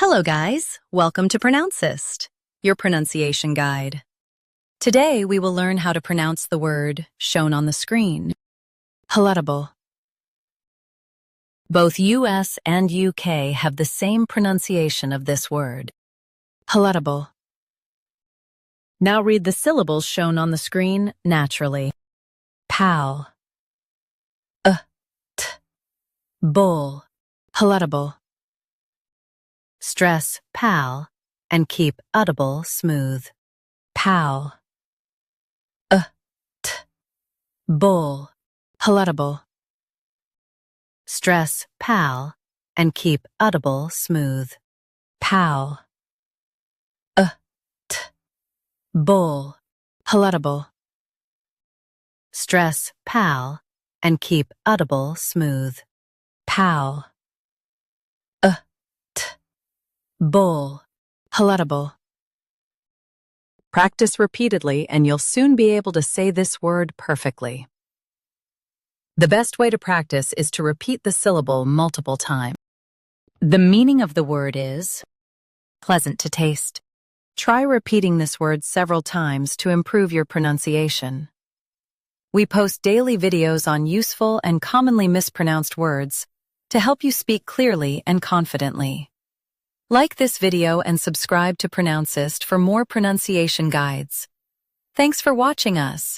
Hello guys, welcome to Pronouncist, your pronunciation guide. Today we will learn how to pronounce the word shown on the screen. Palatable. Both US and UK have the same pronunciation of this word. Palatable. Now read the syllables shown on the screen naturally. Pal. T. Bull. Palatable. Stress pal and keep audible smooth. Pal. T. Bull. Palatable. Stress pal and keep audible smooth. Pal. T. Bull. Palatable. Stress pal and keep audible smooth. Pal. Bull. Palatable. Practice repeatedly and you'll soon be able to say this word perfectly. The best way to practice is to repeat the syllable multiple times. The meaning of the word is pleasant to taste. Try repeating this word several times to improve your pronunciation. We post daily videos on useful and commonly mispronounced words to help you speak clearly and confidently. Like this video and subscribe to Pronouncist for more pronunciation guides. Thanks for watching us.